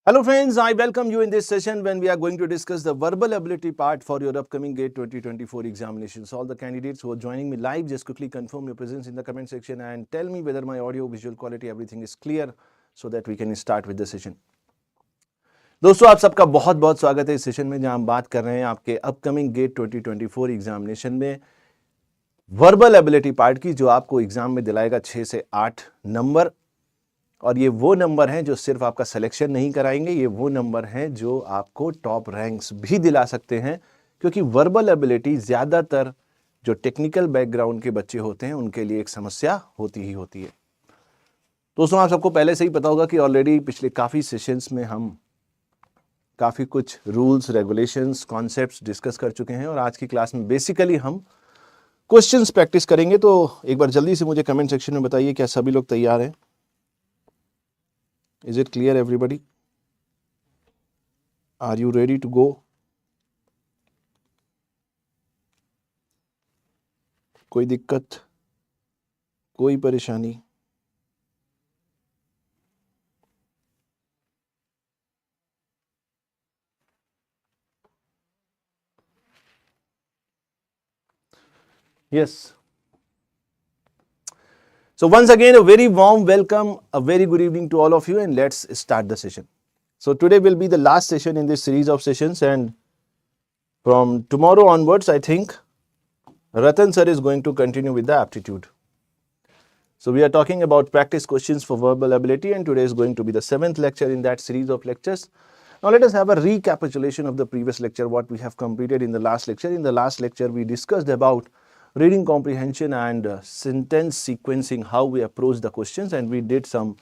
Hello friends, I welcome you in this session when we are going to discuss the verbal ability part for your upcoming GATE 2024 examinations. All the candidates who are joining me live, just quickly confirm your presence in the comment section and tell me whether my audio, visual quality, everything is clear so that we can start with the session. दोस्तों आप सबका बहुत बहुत स्वागत है इस session में जहां हम बात कर रहे हैं आपके अपकमिंग गेट 2024 एग्जामिनेशन में वर्बल एबिलिटी पार्ट की, जो आपको एग्जाम में दिलाएगा 6 से 8 नंबर। और ये वो नंबर हैं जो सिर्फ आपका सिलेक्शन नहीं कराएंगे, ये वो नंबर हैं जो आपको टॉप रैंक्स भी दिला सकते हैं, क्योंकि वर्बल एबिलिटी ज़्यादातर जो टेक्निकल बैकग्राउंड के बच्चे होते हैं उनके लिए एक समस्या होती ही होती है। दोस्तों आप सबको पहले से ही पता होगा कि ऑलरेडी पिछले काफ़ी सेशंस में हम काफ़ी कुछ रूल्स, रेगुलेशंस, कॉन्सेप्ट्स डिस्कस कर चुके हैं और आज की क्लास में बेसिकली हम क्वेश्चंस प्रैक्टिस करेंगे। तो एक बार जल्दी से मुझे कमेंट सेक्शन में बताइए, क्या सभी लोग तैयार हैं? Is it clear everybody? Are you ready to go? कोई दिक्कत, कोई परेशानी? Yes. So once again, a very warm welcome, a very good evening to all of you, and let's start the session. So today will be the last session in this series of sessions, and from tomorrow onwards, I think Ratan sir is going to continue with the aptitude. So we are talking about practice questions for verbal ability, and today is going to be the 7th lecture in that series of lectures. Now let us have a recapitulation of the previous lecture, what we have completed in the last lecture. In the last lecture, we discussed about reading comprehension and sentence sequencing, how we approach the questions, and we did some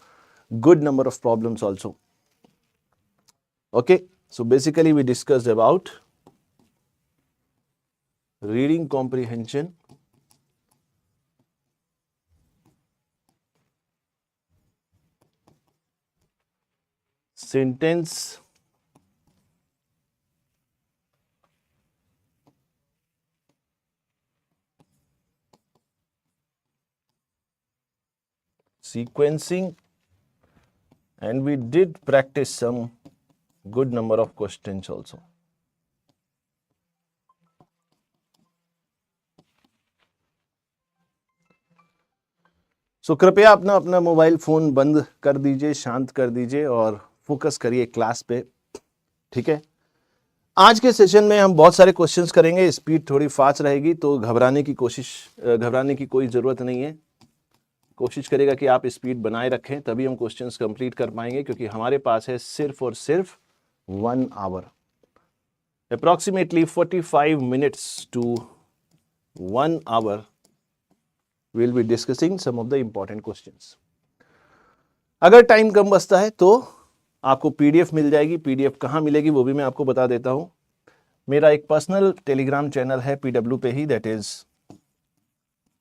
good number of problems also. Okay, so basically we discussed about reading comprehension, sentence sequencing, and we did practice some good number of questions also. So कृपया अपना अपना mobile phone बंद कर दीजिए, शांत कर दीजिए और फोकस करिए क्लास पे, ठीक है? आज के सेशन में हम बहुत सारे क्वेश्चंस करेंगे, स्पीड थोड़ी फास्ट रहेगी, तो घबराने की कोई ज़रूरत नहीं है। कोशिश करेगा कि आप स्पीड बनाए रखें, तभी हम क्वेश्चंस कंप्लीट कर पाएंगे, क्योंकि हमारे पास है सिर्फ और सिर्फ 1 hour, approximately 45 minutes to 1 hour we'll be discussing some of the important questions. अगर टाइम कम बचता है तो आपको पीडीएफ मिल जाएगी। पीडीएफ कहाँ मिलेगी वो भी मैं आपको बता देता हूँ। मेरा एक पर्सनल टेलीग्राम चैनल है पीडब्ल्यू पे ही, that is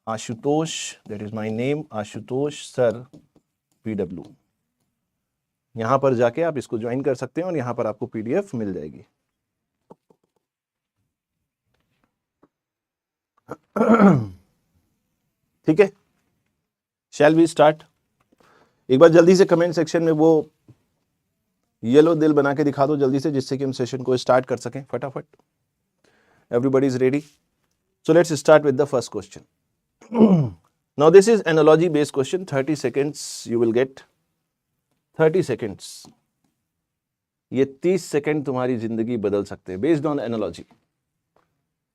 Ashutosh, that is my name, Ashutosh sir PW. यहाँ पर जाके आप इसको ज्वाइन कर सकते हैं और यहाँ पर आपको पीडीएफ मिल जाएगी। ठीक है, शैल वी स्टार्ट? एक बार जल्दी से कमेंट सेक्शन में वो येलो दिल बना के दिखा दो जल्दी से, जिससे कि हम सेशन को स्टार्ट कर सकें फटाफट। Everybody is ready? So let's start with the first question. Now this is analogy based question. 30 seconds you will get, 30 seconds. ये 30 सेकेंड तुम्हारी जिंदगी बदल सकते हैं based on analogy.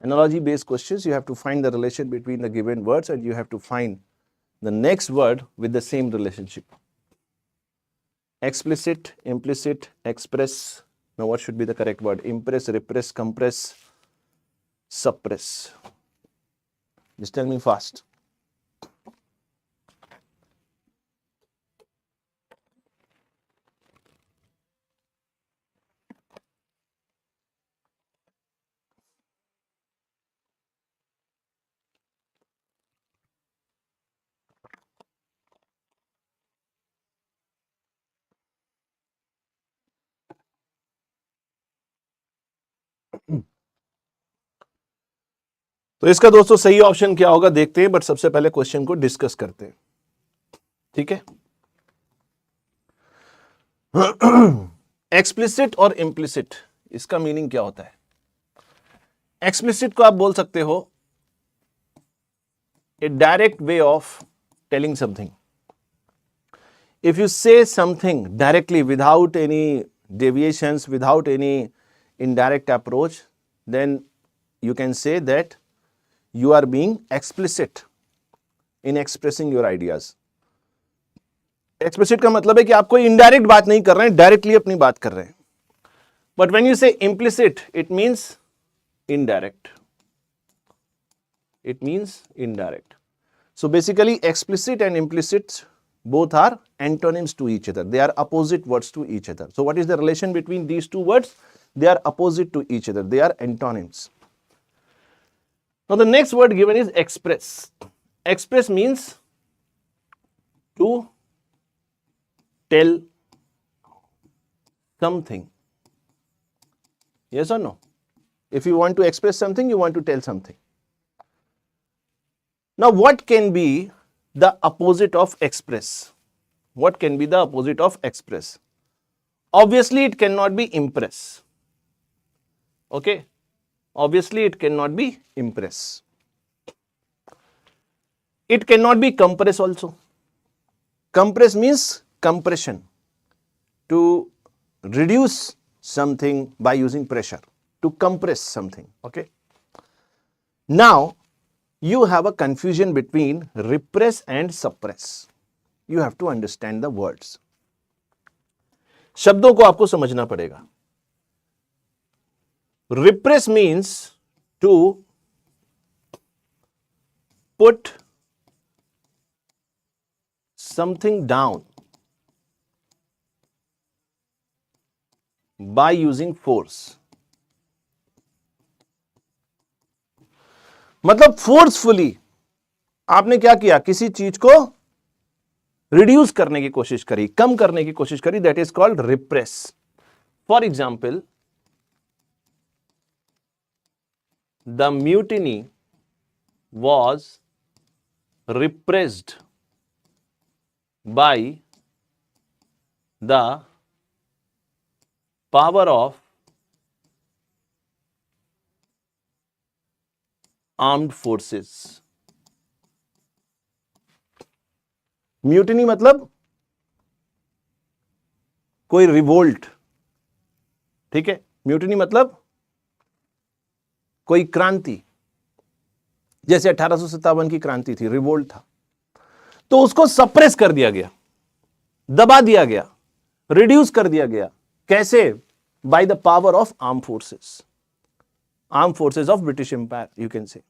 Analogy based questions, you have to find the relation between the given words and you have to find the next word with the same relationship. Explicit, implicit, express. Now what should be the correct word? Impress, repress, compress, suppress. Just tell me fast. तो इसका दोस्तों सही option क्या होगा देखते हैं, but सबसे पहले क्वेश्चन को डिस्कस करते हैं, ठीक है? एक्सप्लिसिट और इम्प्लिसिट, इसका मीनिंग क्या होता है? एक्सप्लिसिट को आप बोल सकते हो a direct way of telling something. If you say something directly without any deviations, without any indirect approach, then you can say that you are being explicit in expressing your ideas. Explicit का मतलब है कि आप कोई indirect बात नहीं कर रहे हैं, directly अपनी बात कर रहे हैं. But when you say implicit, it means indirect. It means indirect. So basically, explicit and implicit both are antonyms to each other. They are opposite words to each other. So what is the relation between these two words? They are opposite to each other. They are antonyms. Now the next word given is express. Express means to tell something. Yes or no? If you want to express something, you want to tell something. Now what can be the opposite of express? What can be the opposite of express? Obviously, it cannot be impress. Okay? Obviously, it cannot be impress. It cannot be compress also. Compress means compression. To reduce something by using pressure. To compress something. Okay? Now, you have a confusion between repress and suppress. You have to understand the words. शब्दों को आपको समझना पड़ेगा. Repress means to put something down by using force. मतलब forcefully आपने क्या किया, किसी चीज को रिड्यूस करने की कोशिश करी, कम करने की कोशिश करी, that is called repress. For example, the mutiny was repressed by the power of armed forces. Mutiny मतलब कोई रिवोल्ट. ठीक है? म्यूटिनी मतलब कोई क्रांति. जैसे 1857 की क्रांति थी, रिवोल्ट था. तो उसको सप्रेस कर दिया गया, दबा दिया गया, रिड्यूस कर दिया गया. कैसे? By the power of arm forces. Arm forces of British empire, you can say.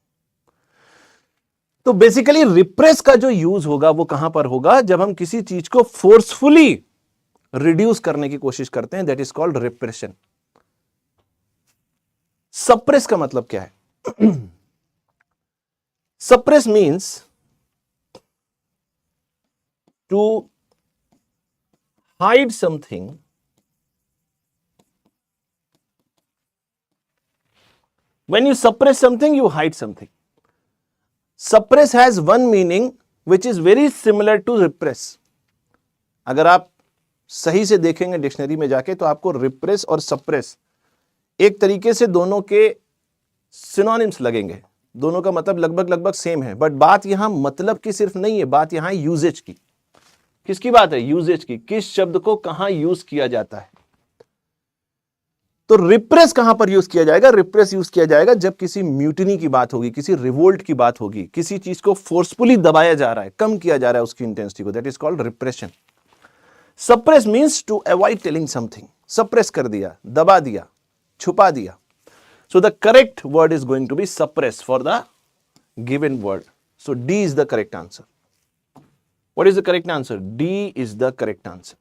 तो बेसिकली रिप्रेस का जो यूज होगा वो कहां पर होगा? जब हम किसी चीज को फोर्सफुली रिड्यूस करने की कोशिश करते हैं, that is called repression. Suppress का मतलब क्या है? Suppress means to hide something when you suppress something, you hide something. Suppress has one meaning which is very similar to repress. अगर आप सही से देखेंगे डिक्शनरी में जाके तो आपको रिप्रेस और सप्रेस एक तरीके से दोनों के सिनोनिम्स लगेंगे. दोनों का मतलब लगभग सेम है. बट बात यहां मतलब की सिर्फ नहीं है, बात यहां यूजेज की. किसकी बात है? यूजेज की. किस शब्द को कहां यूज किया जाता है. तो रिप्रेस कहां पर यूज किया जाएगा? रिप्रेस यूज किया जाएगा जब किसी म्यूटिनी की बात होगी, किसी रिवोल्ट की बात होगी, किसी चीज को फोर्सफुली दबाया जा रहा है, कम किया जा रहा है उसकी इंटेंसिटी को. That is called repression. Suppress means to avoid telling something. Suppress कर दिया, दबा दिया, छुपा दिया. So the correct word is going to be suppress for the given word. So D is the correct answer. What is the correct answer? D is the correct answer.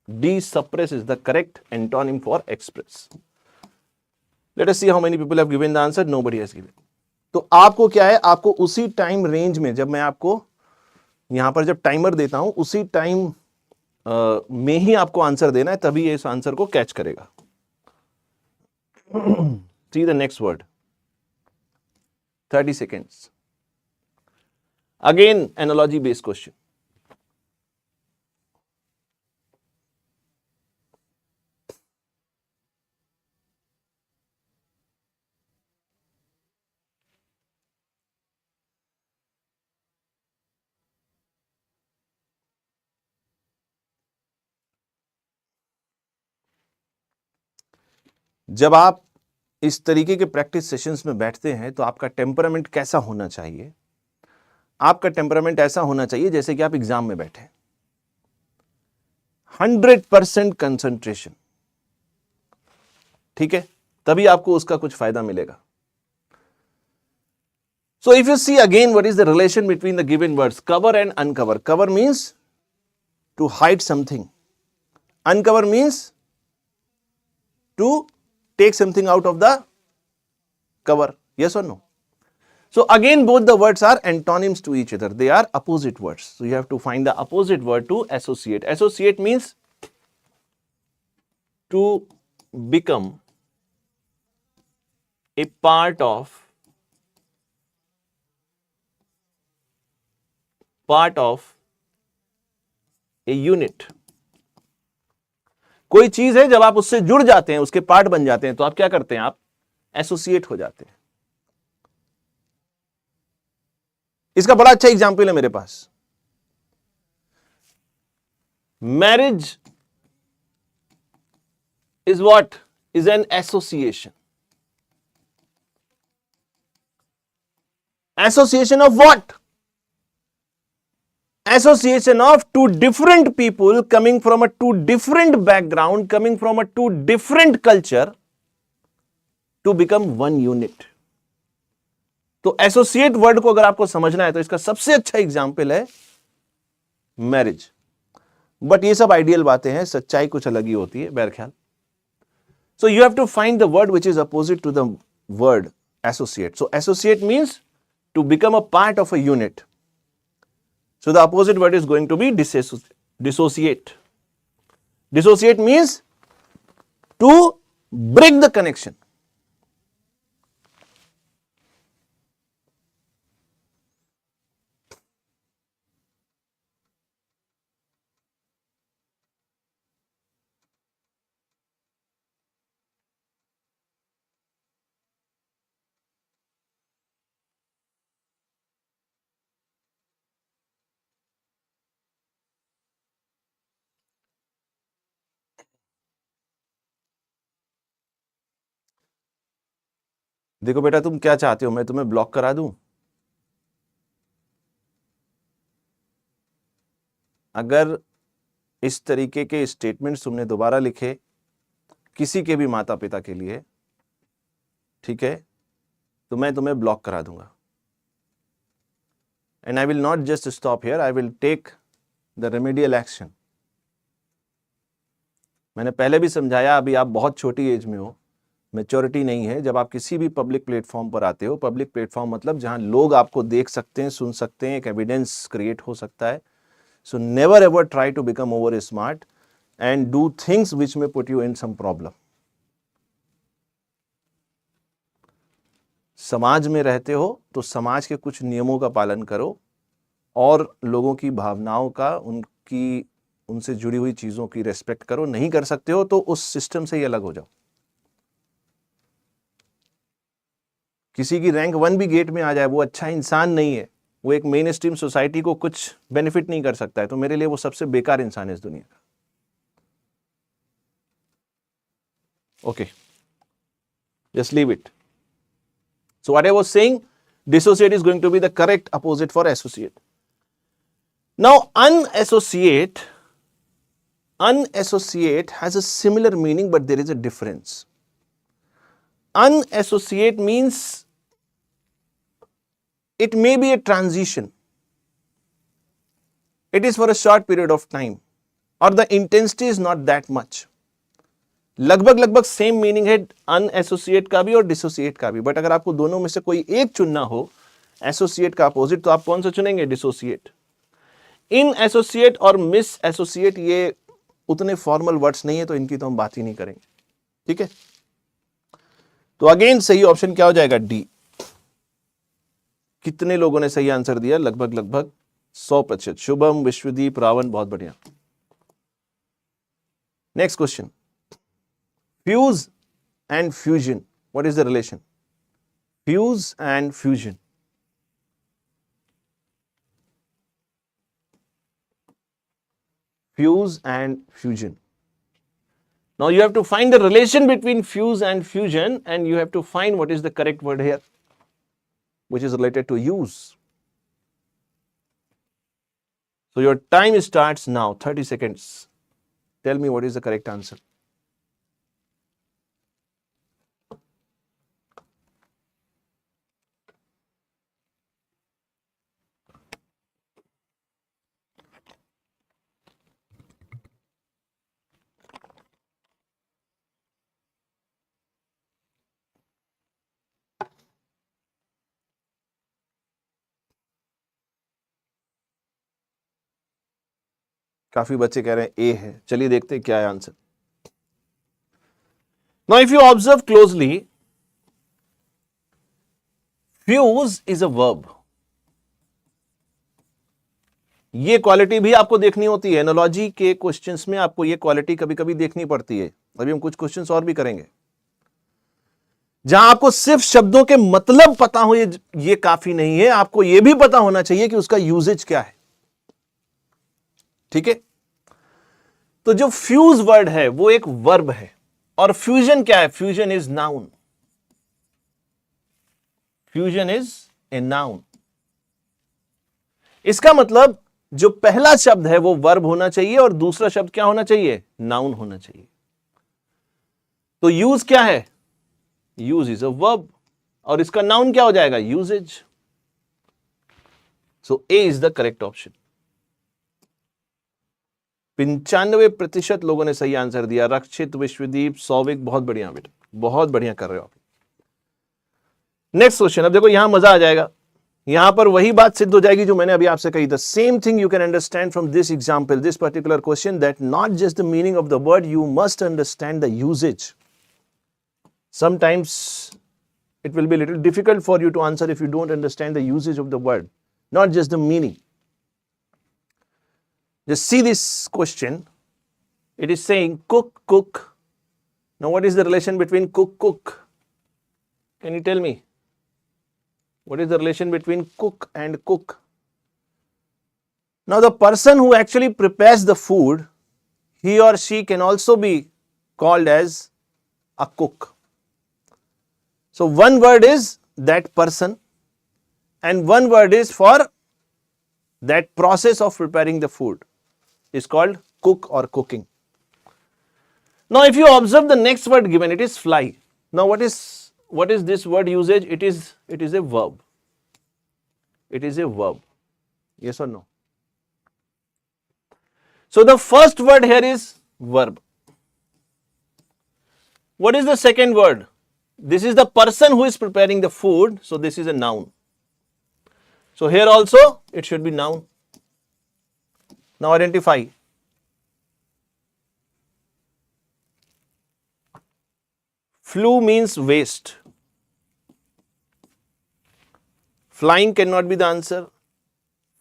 D, suppress is the correct antonym for express. Let us see how many people have given the answer. Nobody has given. तो आपको क्या है? आपको उसी time range में, जब मैं आपको यहां पर जब टाइमर देता हूं, उसी टाइम में ही आपको आंसर देना है, तभी इस आंसर को कैच करेगा. See the next word. 30 seconds. Again, analogy based question. जब आप इस तरीके के प्रैक्टिस सेशंस में बैठते हैं तो आपका टेम्परामेंट कैसा होना चाहिए? आपका टेम्परामेंट ऐसा होना चाहिए जैसे कि आप एग्जाम में बैठे, 100% कंसंट्रेशन, ठीक है? तभी आपको उसका कुछ फायदा मिलेगा. So if you see again, what is the relation between the given words cover and uncover? Cover means to hide something. Uncover means to take something out of the cover. Yes or no? So again, both the words are antonyms to each other. They are opposite words. So you have to find the opposite word to associate. Associate means to become a part of a unit. कोई चीज है, जब आप उससे जुड़ जाते हैं, उसके पार्ट बन जाते हैं, तो आप क्या करते हैं? आप एसोसिएट हो जाते हैं. इसका बड़ा अच्छा एग्जाम्पल है मेरे पास. Marriage is what? Is an association. Association of what? Association of two different people coming from a two different background, coming from a two different culture to become one unit. तो associate word को अगर आपको समझना है तो इसका सबसे अच्छा एग्जाम्पल है मैरिज. बट ये सब आइडियल बातें हैं, सच्चाई कुछ अलग ही होती है बहरख्याल. So you have to find the word which is opposite to the word associate. So associate means to become a part of a unit. So the opposite word is going to be dissociate. Dissociate means to break the connection. देखो बेटा, तुम क्या चाहते हो? मैं तुम्हें block करा दूं? अगर इस तरीके के स्टेटमेंट्स तुमने दोबारा लिखे किसी के भी माता पिता के लिए, ठीक है, तो मैं तुम्हें ब्लॉक करा दूंगा. And I will not just stop here, I will take the remedial action. मैंने पहले भी समझाया, अभी आप बहुत छोटी एज में हो, मैच्योरिटी नहीं है. जब आप किसी भी पब्लिक प्लेटफॉर्म पर आते हो, पब्लिक प्लेटफॉर्म मतलब जहां लोग आपको देख सकते हैं, सुन सकते हैं, एक एविडेंस क्रिएट हो सकता है. So never ever try to become over smart and do things which may put you in some problem. समाज में रहते हो तो समाज के कुछ नियमों का पालन करो और लोगों की भावनाओं का, उनसे जुड़ी हुई चीजों की रेस्पेक्ट करो. नहीं कर सकते हो तो उस सिस्टम से ही अलग हो जाओ. किसी की रैंक 1 भी गेट में आ जाए, वो अच्छा इंसान नहीं है, वो एक मेन स्ट्रीम सोसाइटी को कुछ बेनिफिट नहीं कर सकता है, तो मेरे लिए वो सबसे बेकार इंसान है इस दुनिया का. Okay, just leave it. So what I was saying, dissociate is going to be the correct opposite for associate. Now unassociate has a similar meaning, but there is a difference. Unassociate means it may be a transition. It is for a short period of time or the intensity is not that much. लगभग same meaning है अनएसोसिएट का भी और dissociate का भी. But अगर आपको दोनों में से कोई एक चुनना हो, एसोसिएट का अपोजिट, तो आप कौन सा चुनेंगे? डिसोसिएट. इन एसोसिएट और मिस एसोसिएट ये उतने फॉर्मल वर्ड्स नहीं है, तो इनकी तो हम बात ही नहीं करेंगे. ठीक है, तो अगेन सही ऑप्शन क्या हो जाएगा? डी. कितने लोगों ने सही आंसर दिया? लगभग 100%. शुभम, विश्वदीप, रावण, बहुत बढ़िया. Next question, fuse and fusion. What is the relation? Fuse and fusion. Fuse and fusion. Now you have to find the relation between fuse and fusion, and you have to find what is the correct word here, which is related to use. So your time starts now, 30 seconds. Tell me what is the correct answer. काफी बच्चे कह रहे हैं ए है, चलिए देखते हैं क्या है answer. Now if you observe closely, fuse is a verb. ये क्वालिटी भी आपको देखनी होती है. एनालॉजी के क्वेश्चंस में आपको ये क्वालिटी कभी कभी देखनी पड़ती है. अभी हम कुछ क्वेश्चंस और भी करेंगे जहां आपको सिर्फ शब्दों के मतलब पता हो, ये काफी नहीं है. आपको ये भी पता होना चाहिए कि उसका यूजेज क्या है. ठीक है. तो जो फ्यूज वर्ड है वो एक वर्ब है. और फ्यूजन क्या है? Fusion is noun. Fusion is a noun. इसका मतलब जो पहला शब्द है वो वर्ब होना चाहिए और दूसरा शब्द क्या होना चाहिए? नाउन होना चाहिए. तो यूज क्या है? यूज इज अ वर्ब और इसका नाउन क्या हो जाएगा? Usages. So A is the correct option. 95% लोगों ने सही आंसर दिया. रक्षित, विश्वदीप, सौविक, बहुत बढ़िया बेटा, बहुत बढ़िया कर रहे हो आप. Next question. अब देखो यहां मजा आ जाएगा. यहां पर वही बात सिद्ध हो जाएगी जो मैंने अभी आपसे कही. The same thing you can understand from this example, this particular question, that not just the meaning of the word, you must understand the usages. Sometimes it will be a little difficult for you to answer if you don't understand the usage of the word, not just the meaning. Just see this question. It is saying cook, cook. Now what is the relation between cook, cook? Can you tell me? What is the relation between cook and cook? Now the person who actually prepares the food, he or she can also be called as a cook. So one word is that person and one word is for that process of preparing the food. It's called cook or cooking. Now if you observe the next word given, it is fly. Now what is this word usage? It is a verb. It is a verb. Yes or no? So the first word here is verb. What is the second word? This is the person who is preparing the food, so this is a noun. So here also it should be noun. Now identify. Flew means waste. Flying cannot be the answer.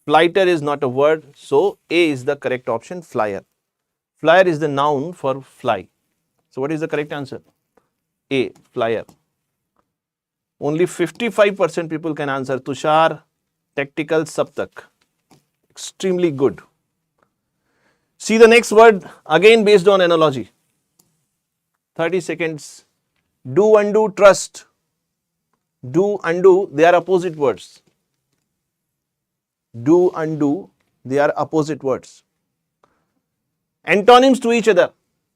Flighter is not a word, so A is the correct option, flyer. Flyer is the noun for fly. So what is the correct answer? A, flyer. Only 55% people can answer. Tushar, tactical, Saptak. Extremely good. See the next word, again based on analogy. 30 seconds. Do, undo, trust. Do, undo, they are opposite words. Do, undo, they are opposite words. Antonyms to each other.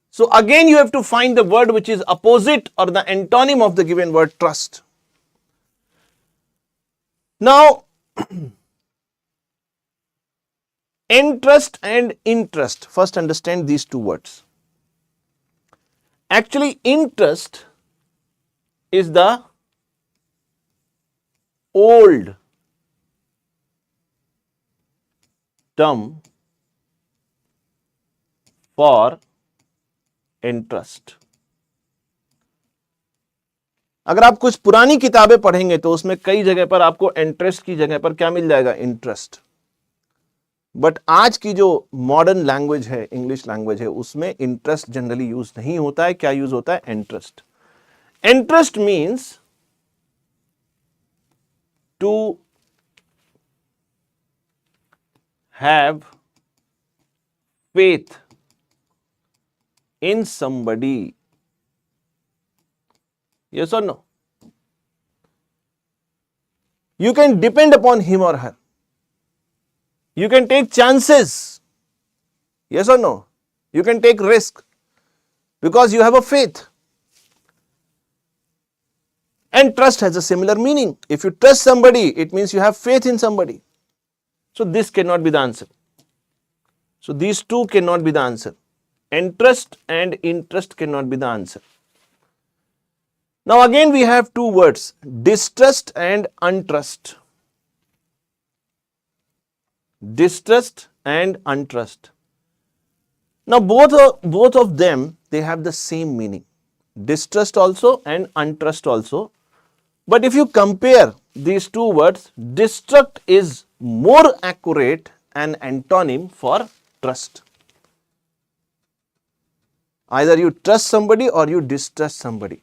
So again you have to find the word which is opposite or the antonym of the given word, trust. Now, entrust and interest. First understand these two words. Actually, interest is the old term for interest. अगर आप कुछ पुरानी किताबें पढ़ेंगे तो उसमें कई जगह पर आपको इंटरेस्ट की जगह पर क्या मिल जाएगा? इंटरेस्ट. बट आज की जो मॉडर्न लैंग्वेज है, इंग्लिश लैंग्वेज है, उसमें इंटरेस्ट जनरली यूज नहीं होता है. क्या यूज होता है? Interest. Interest means to have faith in somebody. Yes or no? You can depend upon him or her. You can take chances. Yes or no? You can take risk because you have a faith. And trust has a similar meaning. If you trust somebody, it means you have faith in somebody. So this cannot be the answer. So these two cannot be the answer. Entrust and interest cannot be the answer. Now again we have two words, distrust and untrust. Distrust and untrust. Now both of them, they have the same meaning. Distrust also and untrust also. But if you compare these two words, distrust is more accurate and antonym for trust. Either you trust somebody or you distrust somebody.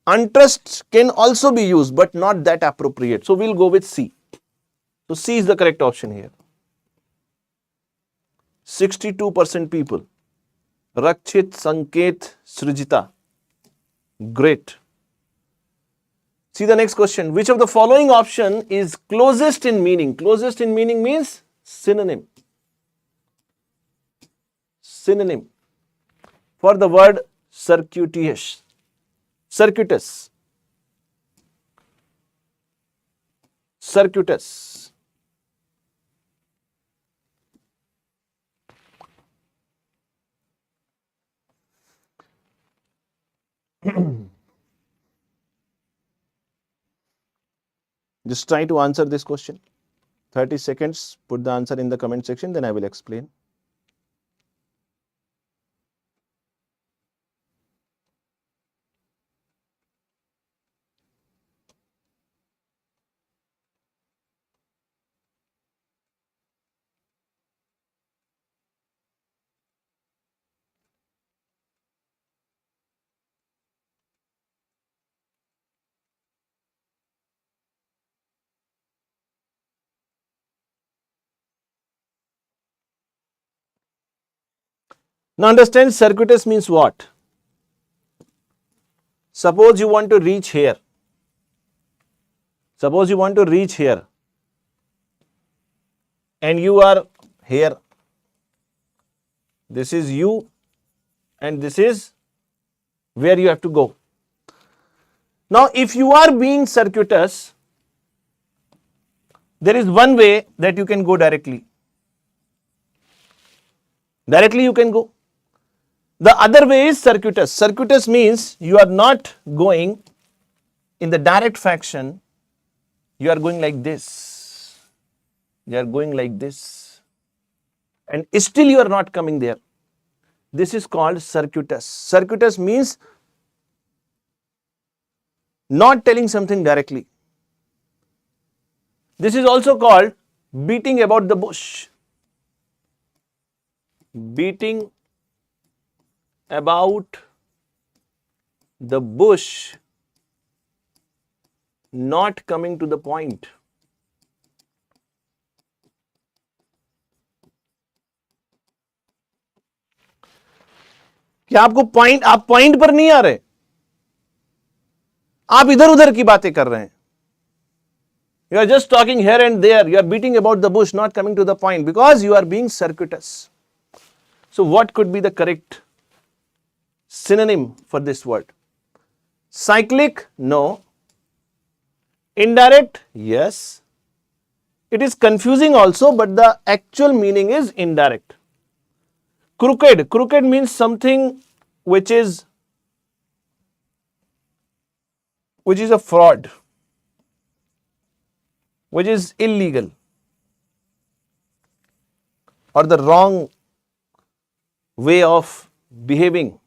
Untrust can also be used, but not that appropriate. So we'll go with C. So C is the correct option here. 62% people. 𝐂𝐤𝐴 𝐵𝐻𝑒𝐿 𝐶𝐢𝐺𝐻𝑒𝐿. Great. See the next question. Which of the following option is closest in meaning? Closest in meaning means synonym. Synonym for the word circuitous. Circuitous. Circuitous. Just try to answer this question. 30 seconds. Put the answer in the comment section, then I will explain. Now understand, circuitous means what? Suppose you want to reach here. Suppose you want to reach here and you are here. This is you and this is where you have to go. Now if you are being circuitous, there is one way that you can go directly. Directly you can go. The other way is circuitous. Circuitous means you are not going in the direct fashion. You are going like this. You are going like this. And still you are not coming there. This is called circuitous. Circuitous means not telling something directly. This is also called beating about the bush. Beating about the bush, not coming to the point. क्या आपको point, आप point पर नहीं आ रहे, आप इधर उधर की बातें कर रहे हैं. You are just talking here and there. You are beating about the bush, not coming to the point because you are being circuitous. So what could be the correct synonym for this word? Cyclic? No. Indirect? Yes. It is confusing also, but the actual meaning is indirect. Crooked. Crooked means something which is a fraud, which is illegal or the wrong way of behaving.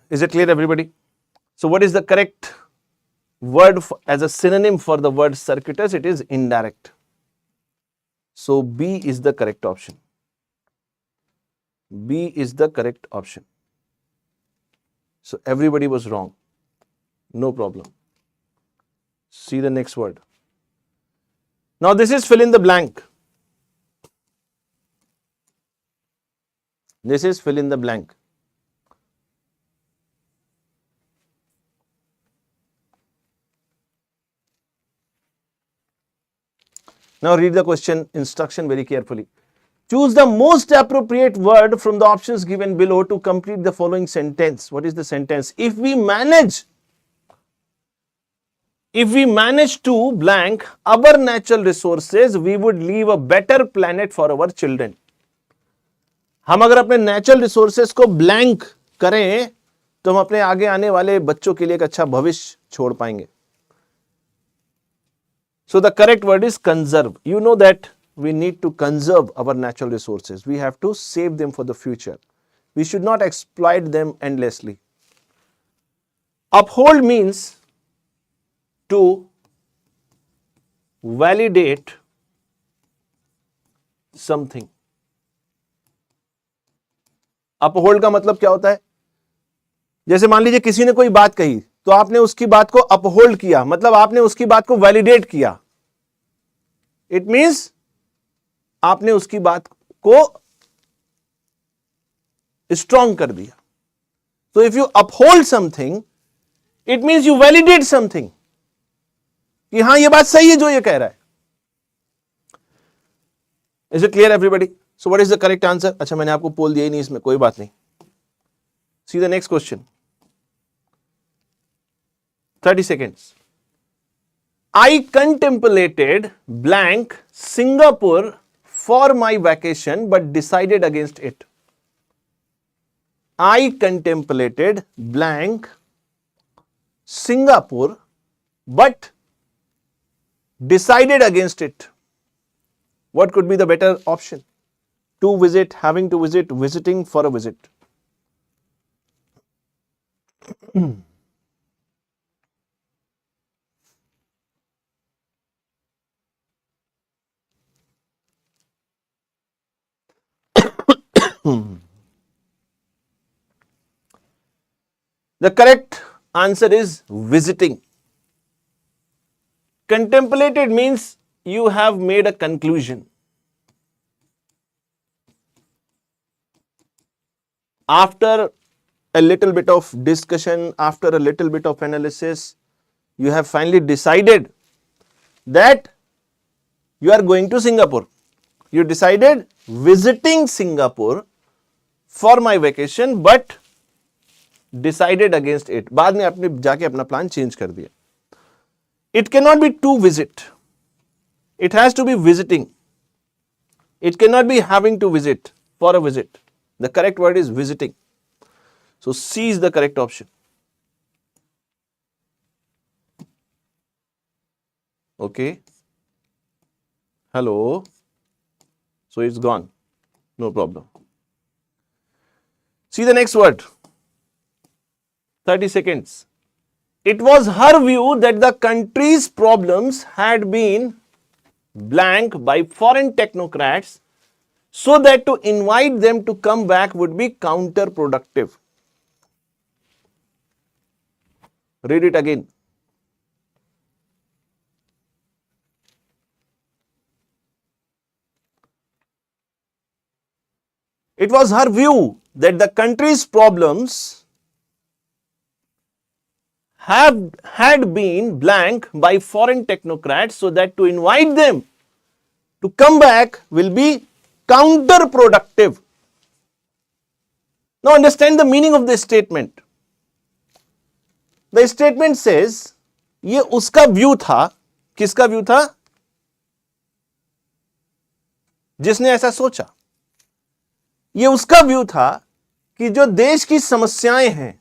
Is it clear, everybody? So what is the correct word as a synonym for the word circuitous? It is indirect. So B is the correct option. B is the correct option. So everybody was wrong. No problem. See the next word. Now this is fill in the blank. This is fill in the blank. Now read the question instruction very carefully. Choose the most appropriate word from the options given below to complete the following sentence. What is the sentence? If we manage to blank our natural resources, we would leave a better planet for our children. हम अगर अपने natural resources को blank करें तो हम अपने आगे आने वाले बच्चों के लिए एक अच्छा भविष्य छोड़ पाएंगे. So the correct word is conserve. You know that we need to conserve our natural resources. We have to save them for the future. We should not exploit them endlessly. Uphold means to validate something. Uphold का मतलब क्या होता है? जैसे मान लीजिए किसी ने कोई बात कही तो आपने उसकी बात को अपहोल्ड किया, मतलब आपने उसकी बात को वैलिडेट किया. इट मींस आपने उसकी बात को स्ट्रॉन्ग कर दिया. तो if you uphold something it means you validate something कि हां ये बात सही है जो ये कह रहा है. Is it clear everybody? So what is the correct answer? अच्छा मैंने आपको पोल दिया ही नहीं इसमें, कोई बात नहीं. See the next question. 30 seconds. I contemplated blank Singapore for my vacation but decided against it. I contemplated blank Singapore but decided against it. What could be the better option? To visit, having to visit, visiting, for a visit. The correct answer is visiting. Contemplated means you have made a conclusion. After a little bit of discussion, after a little bit of analysis, you have finally decided that you are going to Singapore. You decided visiting Singapore for my vacation but decided against it. बाद में आपने जाके अपना plan change कर दिया. It cannot be to visit. It has to be visiting. It cannot be having to visit, for a visit. The correct word is visiting. So C is the correct option. Okay. Hello. So it's gone. No problem. See the next word. 30 seconds. It was her view that the country's problems had been blank by foreign technocrats, so that to invite them to come back would be counterproductive. Read it again. It was her view that the country's problems had been blank by foreign technocrats, so that to invite them to come back will be counterproductive. Now understand the meaning of this statement. The statement says, ये उसका view था. किसका view था? जिसने ऐसा सोचा. ये उसका व्यू था कि जो देश की समस्याएं हैं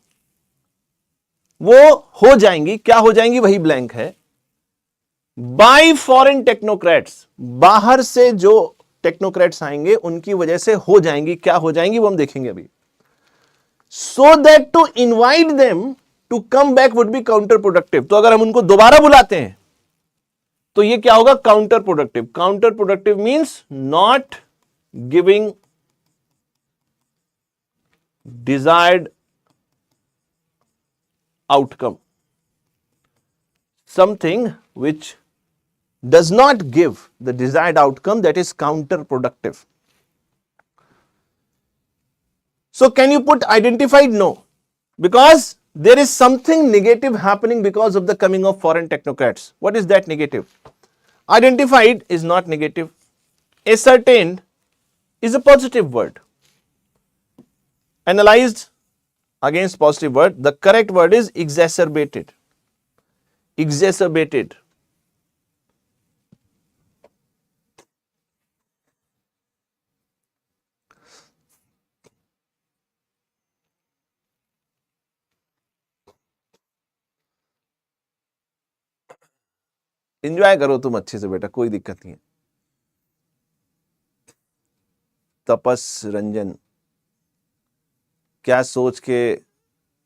वो हो जाएंगी. क्या हो जाएंगी? वही ब्लैंक है. बाय फॉरेन टेक्नोक्रेट्स, बाहर से जो टेक्नोक्रेट्स आएंगे उनकी वजह से हो जाएंगी. क्या हो जाएंगी वो हम देखेंगे अभी. So that to invite them to come back would be counterproductive. तो अगर हम उनको दोबारा बुलाते हैं तो ये क्या होगा? Counter productive. Counter productive means not giving desired outcome. Something which does not give the desired outcome, that is counterproductive. So can you put identified? No, because there is something negative happening because of the coming of foreign technocrats. What is that negative? Identified is not negative. Ascertained is a positive word. Analyzed against positive word. The correct word is exacerbated. Exacerbated. Enjoy करो तुम अच्छे से बेटा, कोई दिक्कत नहीं है। तपस रंजन, क्या सोच के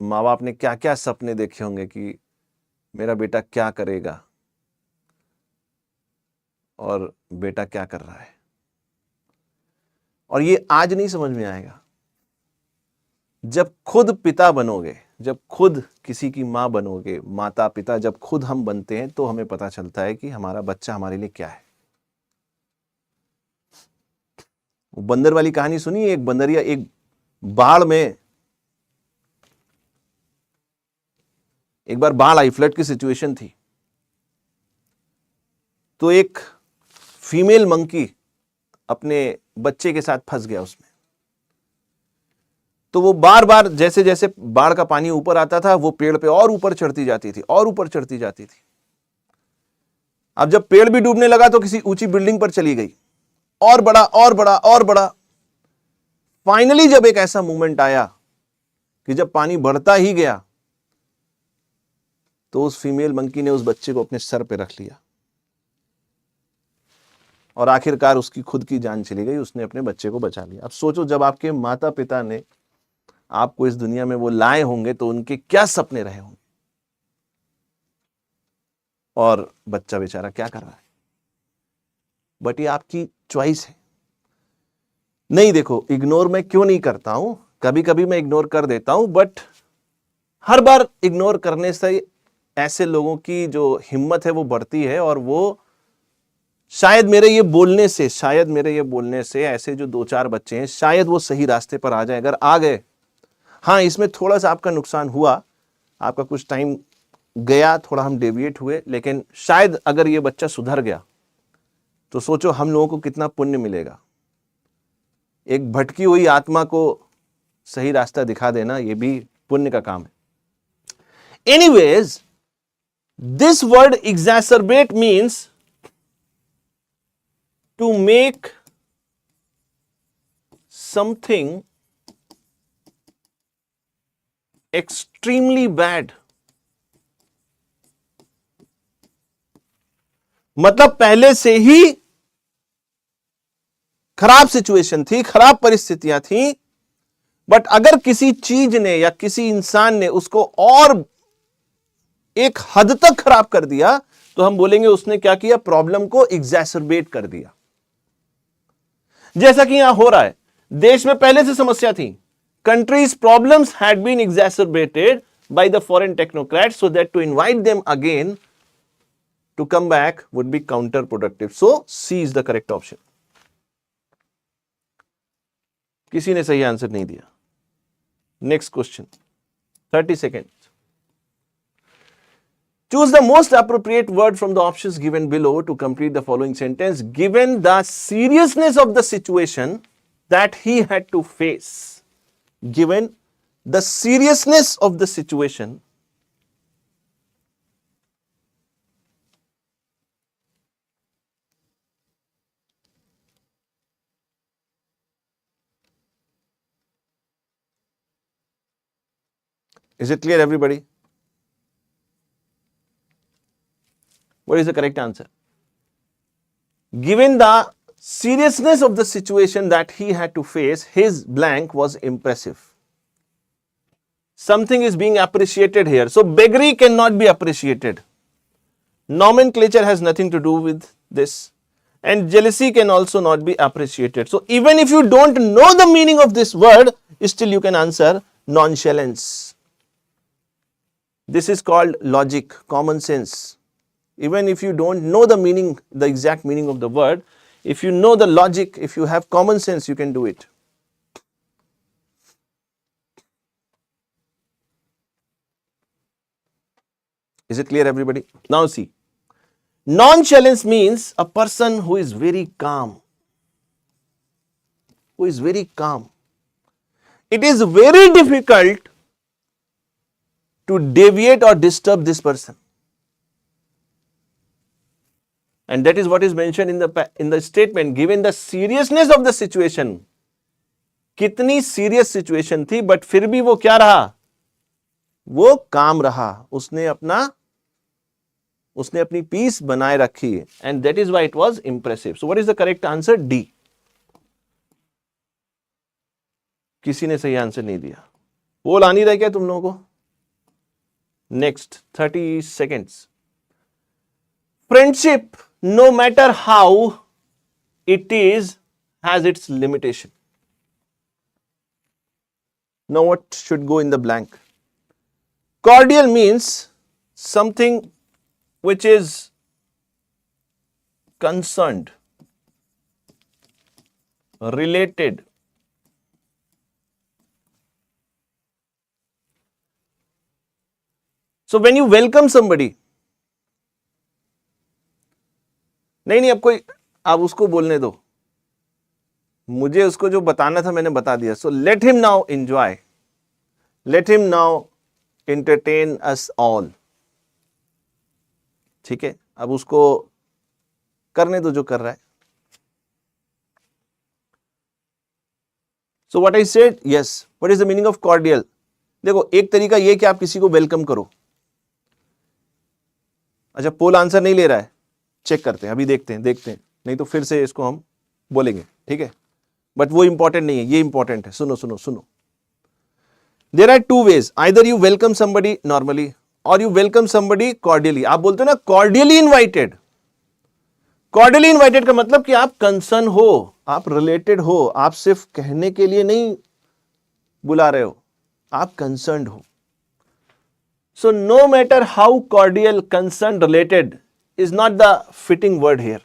माँ बाप ने क्या क्या सपने देखे होंगे कि मेरा बेटा क्या करेगा और बेटा क्या कर रहा है, और ये आज नहीं समझ में आएगा। जब खुद पिता बनोगे, जब खुद किसी की माँ बनोगे, माता पिता जब खुद हम बनते हैं, तो हमें पता चलता है कि हमारा बच्चा हमारे लिए क्या है। वो बंदर वाली कहानी सुनी, एक बंदरिया एक बाढ़ में, एक बार बाढ़ आई, फ्लड की सिचुएशन थी, तो एक फीमेल मंकी अपने बच्चे के साथ फंस गया उसमें। तो वो बार बार जैसे जैसे बाढ़ का पानी ऊपर आता था, वो पेड़ पे और ऊपर चढ़ती जाती थी और ऊपर चढ़ती जाती थी। अब जब पेड़ भी डूबने लगा तो किसी ऊंची बिल्डिंग पर चली गई, और बड़ा और बड़ा और बड़ा। फाइनली जब एक ऐसा मोमेंट आया कि जब पानी बढ़ता ही गया, तो उस फीमेल मंकी ने उस बच्चे को अपने सर पे रख लिया, और आखिरकार उसकी खुद की जान चली गई, उसने अपने बच्चे को बचा लिया। अब सोचो, जब आपके माता पिता ने आपको इस दुनिया में वो लाए होंगे, तो उनके क्या सपने रहे होंगे, और बच्चा बेचारा क्या कर रहा है। बट ये आपकी चॉइस है। नहीं, देखो, इग्नोर मैं क्यों नहीं करता हूं, कभी कभी मैं इग्नोर कर देता हूं, बट हर बार इग्नोर करने से ऐसे लोगों की जो हिम्मत है वो बढ़ती है, और वो शायद मेरे ये बोलने से ऐसे जो 2-4 बच्चे हैं, शायद वो सही रास्ते पर आ जाए। अगर आ गए, हाँ, इसमें थोड़ा सा आपका नुकसान हुआ, आपका कुछ टाइम गया, थोड़ा हम डेविएट हुए, लेकिन शायद अगर ये बच्चा सुधर गया, तो सोचो हम लोगों को कितना पुण्य मिलेगा। एक भटकी हुई आत्मा को सही रास्ता दिखा देना, ये भी पुण्य का काम है। Anyways, this word exacerbate means to make something extremely bad। मतलब पहले से ही खराब सिचुएशन थी, खराब परिस्थितियां थी, बट अगर किसी चीज ने या किसी इंसान ने उसको और एक हद तक खराब कर दिया, तो हम बोलेंगे उसने क्या किया, प्रॉब्लम को एग्जैसरबेट कर दिया। जैसा कि यहां हो रहा है, देश में पहले से समस्या थी। Countries problems had been exacerbated by the foreign technocrats, so that to invite them again to come back would be counterproductive. So C is the correct option. किसी ने सही आंसर नहीं दिया। Next question, 30 seconds. Choose the most appropriate word from the options given below to complete the following sentence. Given the seriousness of the situation that he had to face. Given the seriousness of the situation. Is it clear, everybody? What is the correct answer? Given the seriousness of the situation that he had to face, his blank was impressive. Something is being appreciated here. So beggary cannot be appreciated. Nomenclature has nothing to do with this. And jealousy can also not be appreciated. So even if you don't know the meaning of this word, still you can answer nonchalance. This is called logic, common sense. Even if you don't know the meaning, the exact meaning of the word, if you know the logic, if you have common sense, you can do it. Is it clear, everybody? Now see, nonchalance means a person who is very calm. Who is very calm. It is very difficult to deviate or disturb this person. And that is what is mentioned in the statement. Given the seriousness of the situation, कितनी serious situation थी, but फिर भी वो क्या रहा? वो काम रहा. उसने अपनी peace बनाए रखी. And that is why it was impressive. So what is the correct answer? D. किसी ने सही आंसर नहीं दिया. पोल आ नहीं रहा क्या तुम लोगों को? Next 30 seconds. Friendship, no matter how it is, has its limitation. Now what should go in the blank? Cordial means something which is concerned, related. So when you welcome somebody, नहीं आप उसको बोलने दो. मुझे उसको जो बताना था मैंने बता दिया. So let him now enjoy. Let him now entertain us all. ठीक है, अब उसको करने दो जो कर रहा है. So what I said, yes. What is the meaning of cordial? देखो, एक तरीका ये कि आप किसी को वेलकम करो. अच्छा, पोल आंसर नहीं ले रहा है, चेक करते हैं, अभी देखते हैं, नहीं तो फिर से इसको हम बोलेंगे. ठीक है, बट वो इंपॉर्टेंट नहीं है, ये इंपॉर्टेंट है. सुनो. There are two ways. Either you welcome somebody normally or you welcome somebody cordially. आप बोलते हो ना cordially invited. Cordially invited का मतलब कि आप कंसर्न हो, आप रिलेटेड हो, आप सिर्फ कहने के लिए नहीं बुला रहे हो, आप कंसर्न्ड हो. So no matter how cordial, concerned, related is not the fitting word here.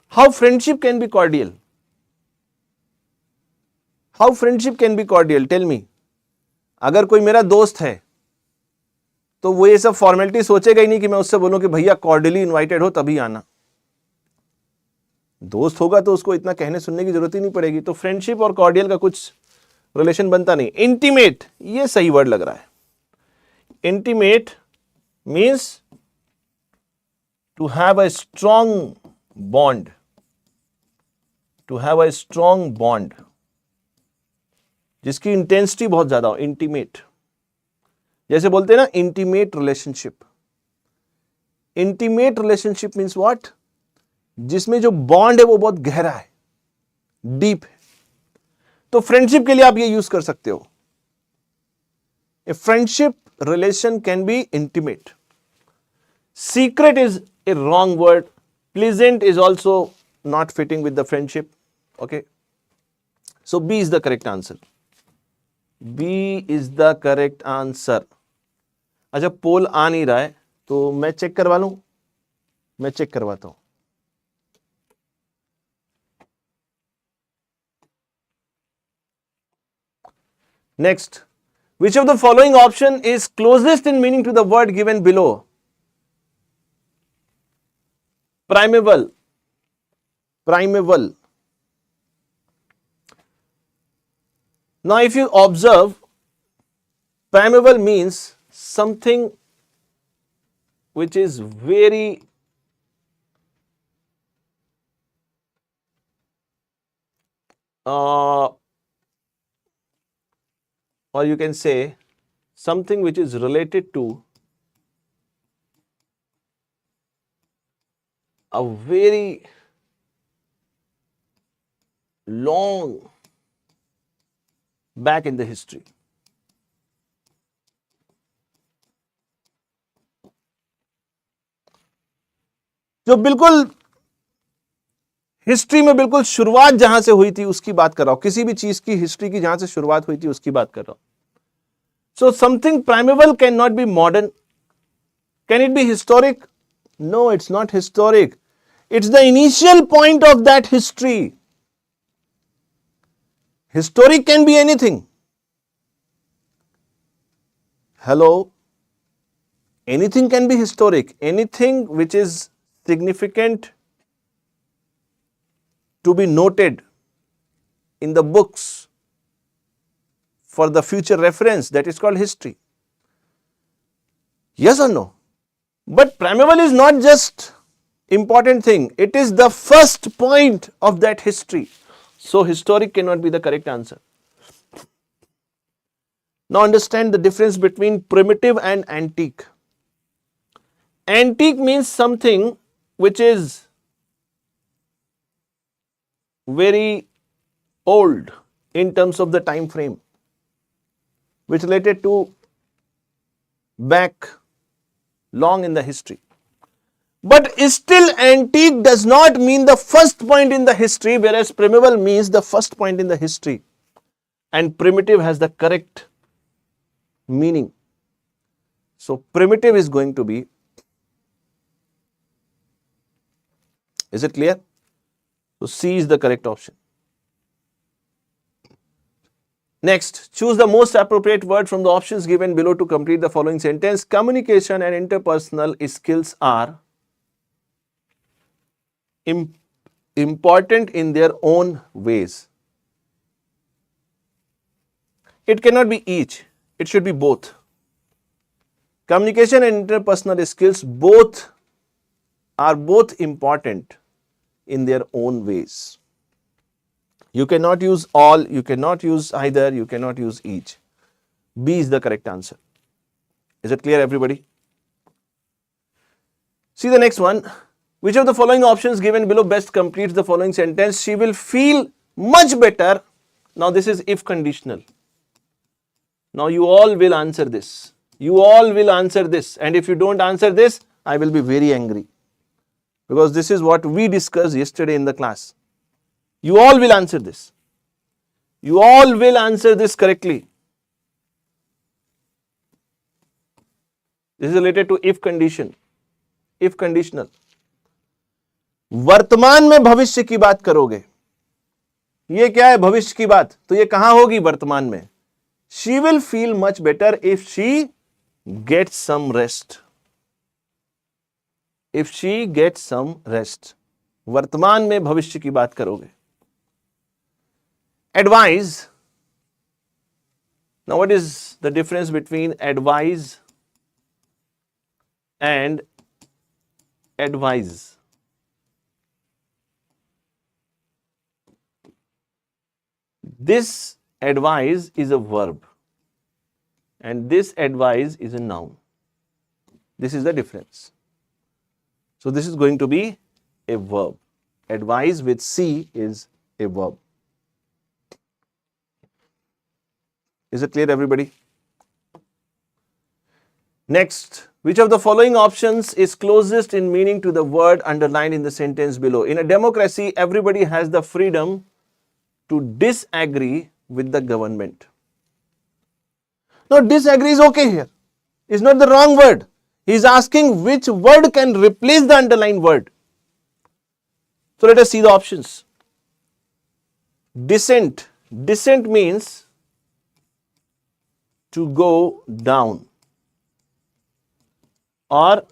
How friendship can be cordial? How friendship can be cordial? Tell me. अगर कोई मेरा दोस्त है तो वो ये सब फॉर्मेलिटी सोचेगा ही नहीं कि मैं उससे बोलूं कि भैया कॉर्डियली इनवाइटेड हो तभी आना. दोस्त होगा तो उसको इतना कहने सुनने की जरूरत ही नहीं पड़ेगी. तो फ्रेंडशिप और कॉर्डियल का कुछ रिलेशन बनता नहीं. इंटीमेट, ये सही वर्ड लग रहा है. Intimate means to have a strong bond. To have a strong bond जिसकी इंटेंसिटी बहुत ज्यादा हो. इंटीमेट, जैसे बोलते हैं ना intimate relationship. Intimate relationship means what? जिसमें जो बॉन्ड है वो बहुत गहरा है, डीप है. तो फ्रेंडशिप के लिए आप ये यूज कर सकते हो. A friendship relation can be intimate. Secret is a wrong word. Pleasant is also not fitting with the friendship. Okay, so B is the correct answer. B is the correct answer. अच्छा, poll आ नहीं रहा है तो मैं check करवा लूं. मैं check करवाता हूं. Next, which of the following option is closest in meaning to the word given below? Primeval. Now, if you observe, primeval means something which is very or you can say something which is related to a very long back in the history. जो बिल्कुल history में बिल्कुल शुरुआत जहां से हुई थी उसकी बात कर रहा हूं. किसी भी चीज की हिस्ट्री की जहां से शुरुआत हुई थी उसकी बात कर रहा हूं. So something primeval can not be modern. Can it be historic? No, it's not historic. It's the initial point of that history. Historic can be anything. Hello. Anything can be historic. Anything which is significant to be noted in the books for the future reference, that is called history. Yes or no? But preamble is not just important thing. It is the first point of that history. So historic cannot be the correct answer. Now understand the difference between primitive and antique. Antique means something which is very old in terms of the time frame, which related to back long in the history. But still antique does not mean the first point in the history, whereas preamble means the first point in the history. And primitive has the correct meaning. So primitive is going to be, is it clear? So C is the correct option. Next, choose the most appropriate word from the options given below to complete the following sentence. Communication and interpersonal skills are important in their own ways. It cannot be each, it should be both. Communication and interpersonal skills are both important in their own ways. You cannot use all, you cannot use either, you cannot use each. B is the correct answer. Is it clear, everybody? See the next one. Which of the following options given below best completes the following sentence? She will feel much better. Now this is if conditional. Now you all will answer this. You all will answer this. And if you don't answer this, I will be very angry. Because this is what we discussed yesterday in the class. You all will answer this. You all will answer this correctly. This is related to if condition. If conditional. वर्तमान में भविष्य की बात करोगे. ये क्या है भविष्य की बात? तो ये कहां होगी वर्तमान में? She will feel much better if she gets some rest. If she gets some rest. वर्तमान में भविष्य की बात करोगे. Advise. Now what is the difference between advise and advise? This advise is a verb and this advise is a noun. This is the difference. So this is going to be a verb. Advise with C is a verb. Is it clear, everybody? Next, which of the following options is closest in meaning to the word underlined in the sentence below? In a democracy, everybody has the freedom to disagree with the government. Now, disagree is okay here. It's not the wrong word. He is asking which word can replace the underlined word. So, let us see the options. Dissent. Dissent means to go down or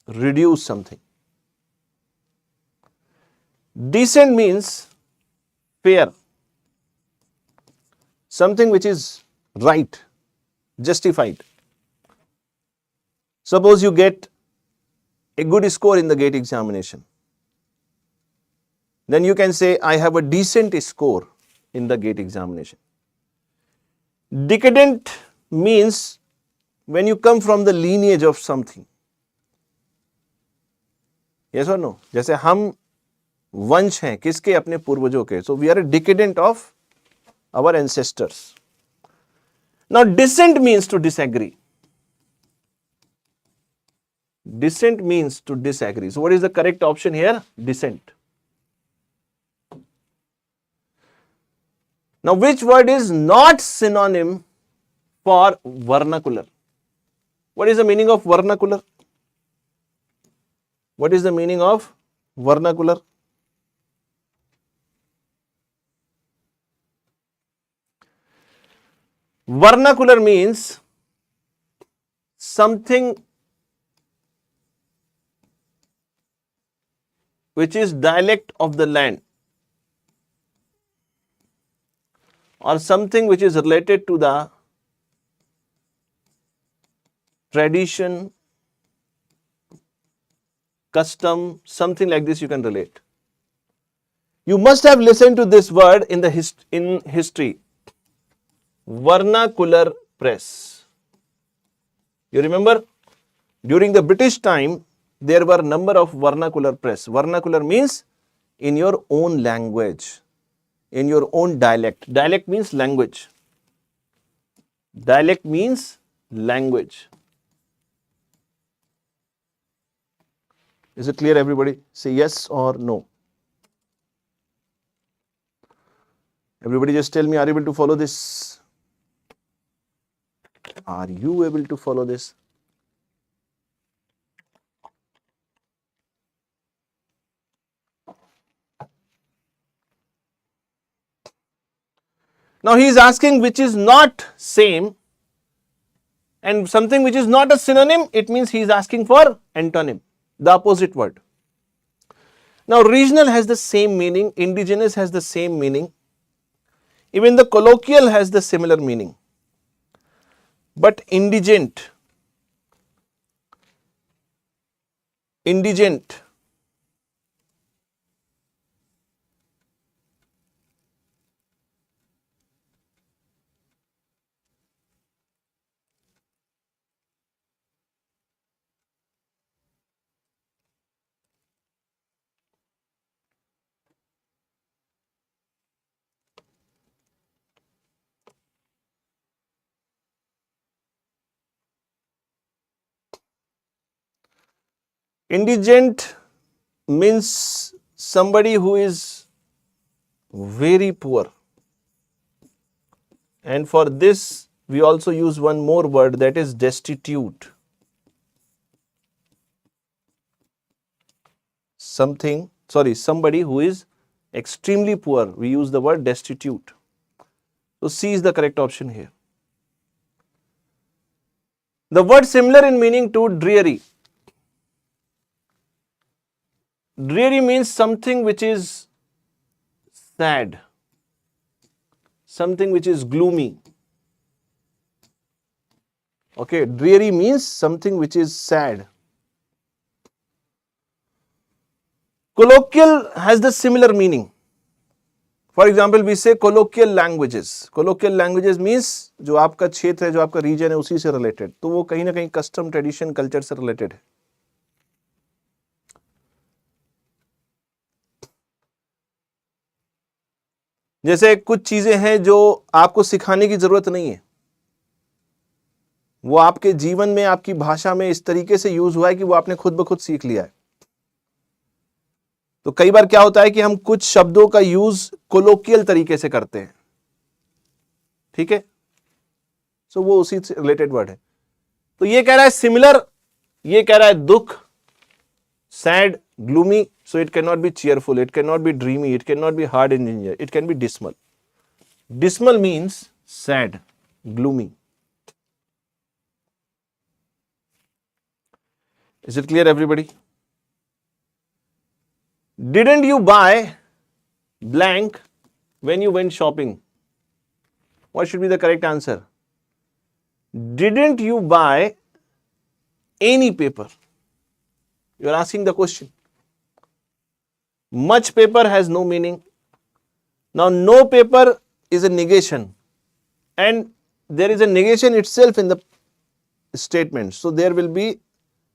reduce something. Decent means fair, something which is right, justified. Suppose you get a good score in the GATE examination. Then you can say, I have a decent score in the GATE examination. Decadent means when you come from the lineage of something. Yes or no? जैसे हम वंश हैं किसके? अपने पूर्वजों के. So we are a decadent of our ancestors. Now dissent means to disagree. Dissent means to disagree. So what is the correct option here? Dissent. Now which word is not synonym for vernacular? What is the meaning of vernacular? What is the meaning of vernacular? Vernacular means something which is dialect of the land, or something which is related to the tradition, custom, something like this you can relate. You must have listened to this word in the history. Vernacular press. You remember? During the British time, there were number of vernacular press. Vernacular means in your own language, in your own dialect. Dialect means language. Dialect means language. Is it clear, everybody? Say yes or no. Everybody just tell me, are you able to follow this? Are you able to follow this? Now he is asking which is not same, and something which is not a synonym, it means he is asking for antonym, the opposite word. Now regional has the same meaning, indigenous has the same meaning, even the colloquial has the similar meaning. But indigent, indigent means somebody who is very poor. And for this, we also use one more word, that is destitute. Somebody who is extremely poor. We use the word destitute. So C is the correct option here. The word similar in meaning to dreary. Dreary means something which is sad, something which is gloomy. Okay, dreary means something which is sad. Colloquial has the similar meaning. For example, we say colloquial languages. Colloquial languages means जो आपका क्षेत्र है, जो आपका region है, उसी से related. तो वो कहीं ना कहीं custom, tradition, culture से related है. जैसे कुछ चीजें हैं जो आपको सिखाने की जरूरत नहीं है, वो आपके जीवन में, आपकी भाषा में इस तरीके से यूज हुआ है कि वो आपने खुद ब खुद सीख लिया है. तो कई बार क्या होता है कि हम कुछ शब्दों का यूज कोलोकियल तरीके से करते हैं. ठीक है, सो वो उसी से रिलेटेड वर्ड है. तो ये कह रहा है सिमिलर, ये कह रहा है दुख, sad, gloomy, so it cannot be cheerful, it cannot be dreamy, it cannot be hard in ginger, it can be dismal. Dismal means sad, gloomy. Is it clear, everybody? Didn't you buy blank when you went shopping? What should be the correct answer? Didn't you buy any paper? You are asking the question. Much paper has no meaning. Now, no paper is a negation, and there is a negation itself in the statement. So, there will be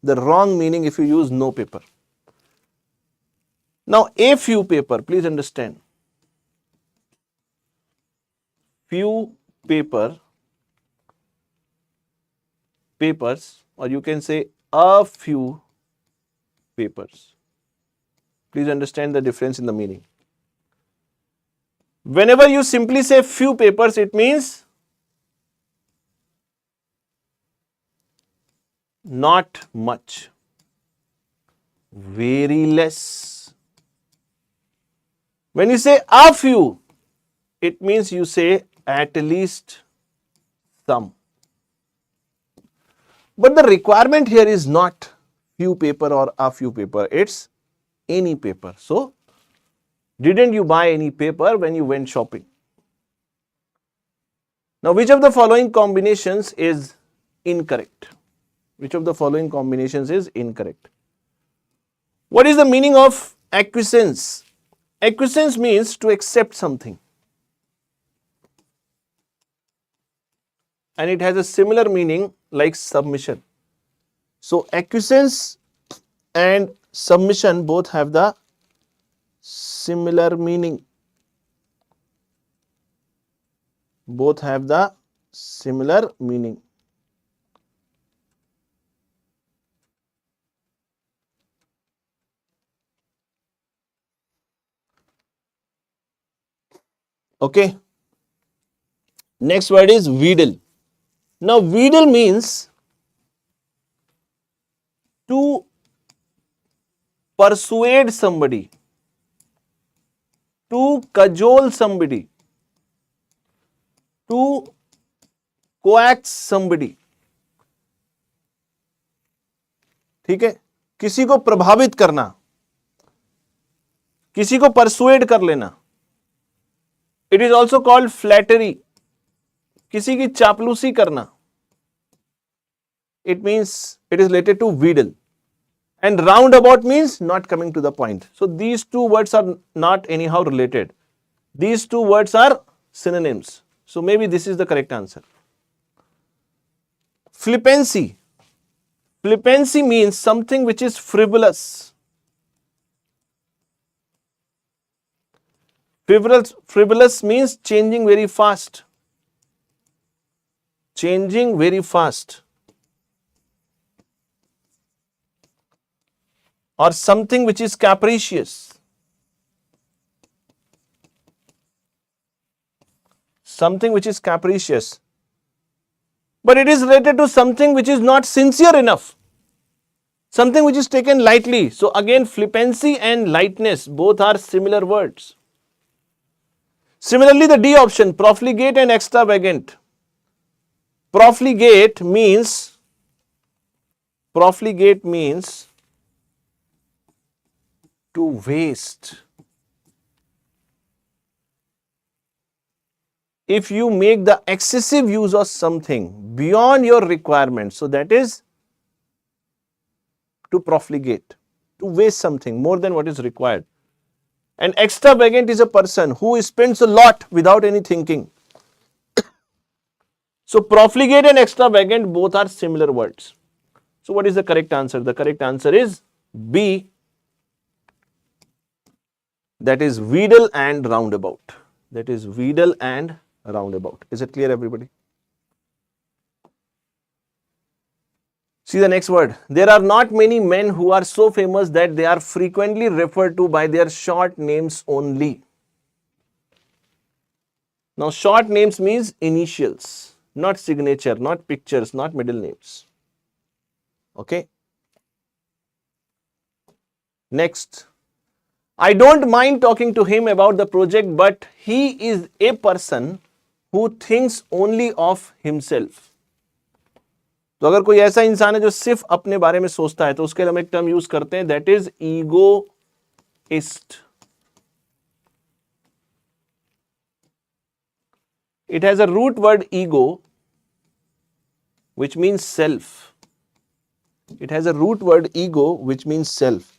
the wrong meaning if you use no paper. Now, a few paper, please understand. Few papers, or you can say a few papers. Please understand the difference in the meaning. Whenever you simply say few papers, it means not much, very less. When you say a few, it means you say at least some. But the requirement here is not few paper or a few paper, it's any paper. So, didn't you buy any paper when you went shopping? Now, which of the following combinations is incorrect? Which of the following combinations is incorrect? What is the meaning of acquiescence? Acquiescence means to accept something. And it has a similar meaning like submission. So, acquiescence and submission both have the similar meaning. Both have the similar meaning. Okay. Next word is wheedle. Now, wheedle means to persuade somebody, to cajole somebody, to coax somebody. ठीक है, किसी को प्रभावित करना, किसी को persuade कर लेना. It is also called flattery, किसी की चापलूसी करना. It means it is related to wheedle. And roundabout means not coming to the point. So these two words are not anyhow related. These two words are synonyms. So maybe this is the correct answer. Flippancy. Flippancy means something which is frivolous. Frivolous means changing very fast. Changing very fast. Or something which is capricious. Something which is capricious. But it is related to something which is not sincere enough. Something which is taken lightly. So again, flippancy and lightness both are similar words. Similarly, the D option, profligate and extravagant. Profligate means to waste. If you make the excessive use of something beyond your requirement, so that is to profligate, to waste something more than what is required. And extravagant is a person who spends a lot without any thinking. So profligate and extravagant both are similar words. So what is the correct answer? The correct answer is B. That is wheedle and roundabout. That is wheedle and roundabout. Is it clear, everybody? See the next word. There are not many men who are so famous that they are frequently referred to by their short names only. Now, short names means initials, not signature, not pictures, not middle names. Okay. Next. I don't mind talking to him about the project, but he is a person who thinks only of himself. तो अगर कोई ऐसा इंसान है जो सिर्फ अपने बारे में सोचता है तो उसके लिए हम एक टर्म यूज करते हैं, that is egoist. It has a root word ego, which means self. It has a root word ego, which means self.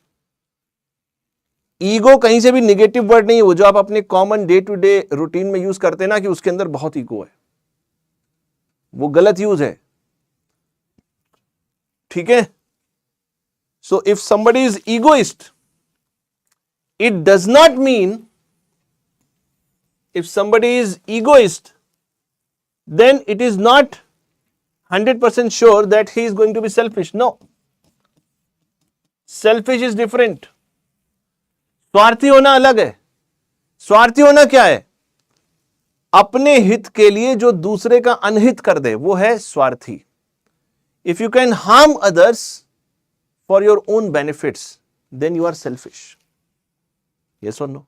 Ego कहीं से भी निगेटिव वर्ड नहीं है, वो जो आप अपने common day to day routine में यूज करते हैं ना कि उसके अंदर बहुत ईगो है, वो गलत यूज है. ठीक है. So if somebody is egoist, it does not mean, if somebody is egoist, then it is not 100% sure that he is going to be selfish. No. Selfish is different. स्वार्थी होना अलग है. स्वार्थी होना क्या है? अपने हित के लिए जो दूसरे का अनहित कर दे, वो है स्वार्थी. If you can harm others for your own benefits, then you are selfish. Yes or no?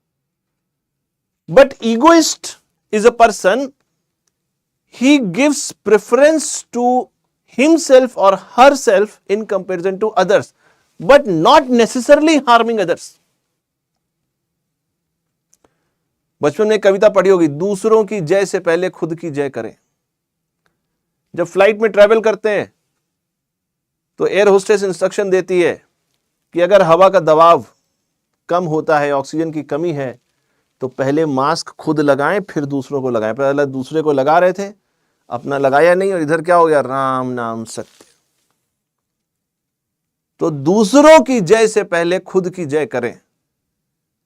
But egoist is a person, he gives preference to himself or herself in comparison to others, but not necessarily harming others. बचपन में कविता पढ़ी होगी, दूसरों की जय से पहले खुद की जय करें। जब फ्लाइट में ट्रैवल करते हैं तो एयर होस्टेस इंस्ट्रक्शन देती है कि अगर हवा का दबाव कम होता है, ऑक्सीजन की कमी है, तो पहले मास्क खुद लगाएं फिर दूसरों को लगाएं। पहले दूसरे को लगा रहे थे, अपना लगाया नहीं, और इधर क्या हो गया, राम नाम सत्य। तो दूसरों की जय से पहले खुद की जय करें,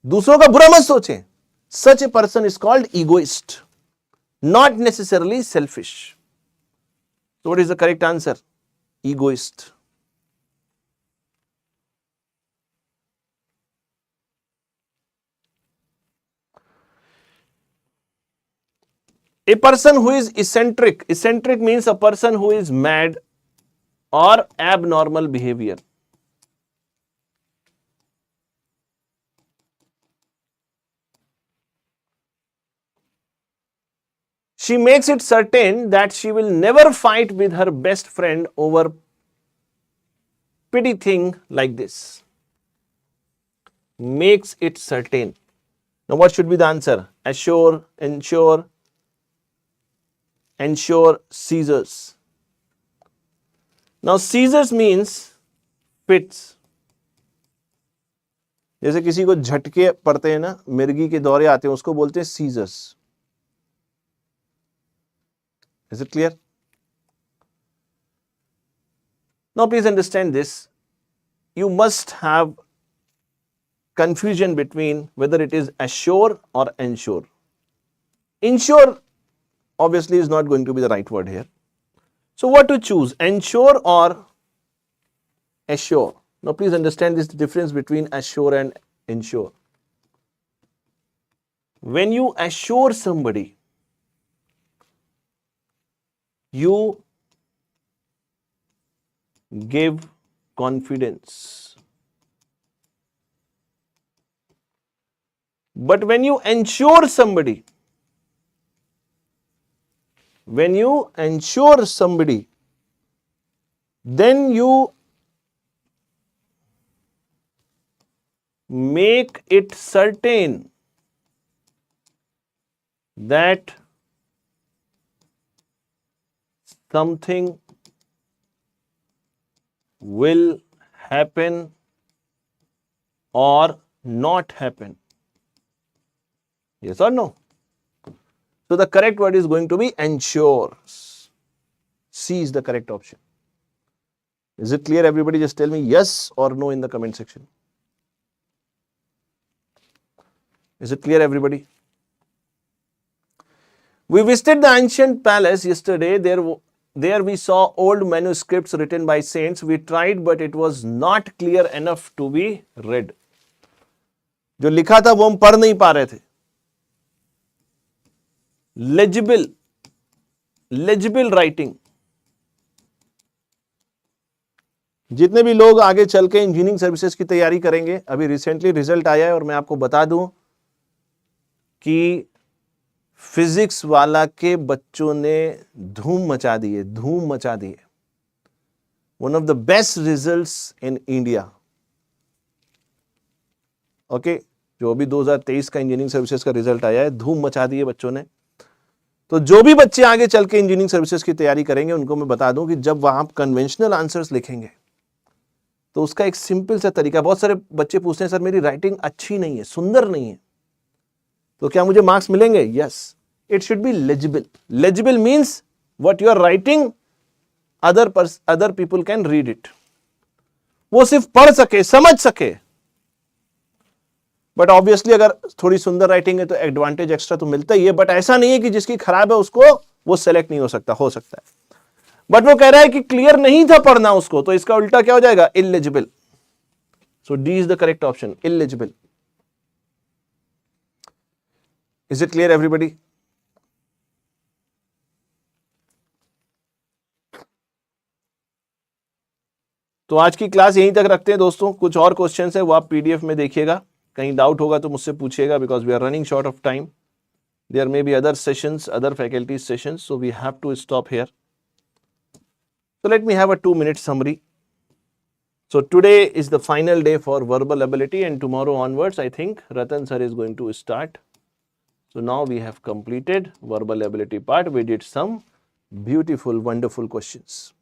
दूसरों का बुरा मत सोचें। Such a person is called egoist, not necessarily selfish. So what is the correct answer? Egoist. A person who is eccentric. Eccentric means a person who is mad or abnormal behavior. She makes it certain that she will never fight with her best friend over petty thing like this. Makes it certain. Now what should be the answer? Assure, ensure, seizures. Now seizures means fits. जैसे किसी को झटके पड़ते हैं ना, मिर्गी के दौरे आते हैं, उसको बोलते हैं seizures. Is it clear? Now please understand this. You must have confusion between whether it is assure or ensure. Ensure obviously is not going to be the right word here. So what to choose? Ensure or assure? Now please understand this difference between assure and ensure. When you assure somebody, you give confidence. But when you ensure somebody, then you make it certain that something will happen or not happen. Yes or no? So the correct word is going to be ensures. C is the correct option. Is it clear, everybody? Just tell me yes or no in the comment section. Is it clear, everybody? We visited the ancient palace yesterday. There we saw old manuscripts written by saints. We tried, but it was not clear enough to be read. जो लिखा था वो हम पढ़ नहीं पा रहे थे. Legible writing. जितने भी लोग आगे चल के इंजीनियरिंग सर्विसेज की तैयारी करेंगे, अभी रिसेंटली रिजल्ट आया है और मैं आपको बता दूं कि फिजिक्स वाला के बच्चों ने धूम मचा दी है. One of the best results in India. Okay, जो अभी 2023 का इंजीनियरिंग सर्विसेज का रिजल्ट आया है, धूम मचा दी है बच्चों ने. तो जो भी बच्चे आगे चल के इंजीनियरिंग सर्विसेज की तैयारी करेंगे, उनको मैं बता दूं कि जब वहां कन्वेंशनल आंसर्स लिखेंगे तो उसका एक सिंपल सा तरीका. बहुत सारे बच्चे पूछते हैं, सर मेरी राइटिंग अच्छी नहीं है, सुंदर नहीं है, तो क्या मुझे मार्क्स मिलेंगे? Yes, it should be legible. Legible means what you are writing other people can read it. वो सिर्फ पढ़ सके, समझ सके. बट ऑब्वियसली अगर थोड़ी सुंदर राइटिंग है तो एडवांटेज एक्स्ट्रा तो मिलता ही है. बट ऐसा नहीं है कि जिसकी खराब है उसको वो सेलेक्ट नहीं हो सकता है. बट वो कह रहा है कि क्लियर नहीं था पढ़ना उसको, तो इसका उल्टा क्या हो जाएगा? Illegible. So D is the correct option, illegible. Is it clear everybody? तो आज की क्लास यहीं तक रखते हैं दोस्तों. कुछ और क्वेश्चंस है वो आप पीडीएफ में देखिएगा. कहीं डाउट होगा तो मुझसे पूछिएगा, because we are running short of time. There may be other sessions, other faculty sessions, so we have to stop here. So let me have a 2-minute summary. So today is the final day for verbal ability, and tomorrow onwards I think Ratan sir is going to start. So now we have completed verbal ability part. We did some beautiful, wonderful questions.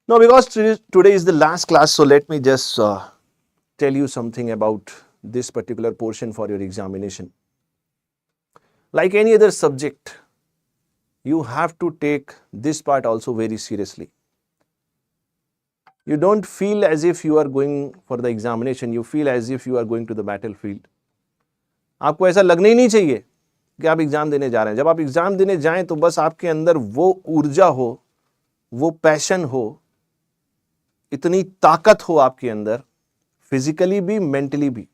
Now because today is the last class, so let me just tell you something about this particular portion for your examination. Like any other subject, you have to take this part also very seriously. You don't feel as if you are going for the examination, you feel as if you are going to the battlefield. आपको ऐसा लगना ही नहीं चाहिए कि आप exam देने जा रहे हैं. जब आप एग्जाम देने जाएं तो बस आपके अंदर वो ऊर्जा हो, वो पैशन हो, इतनी ताकत हो आपके अंदर, फिजिकली भी मेंटली भी,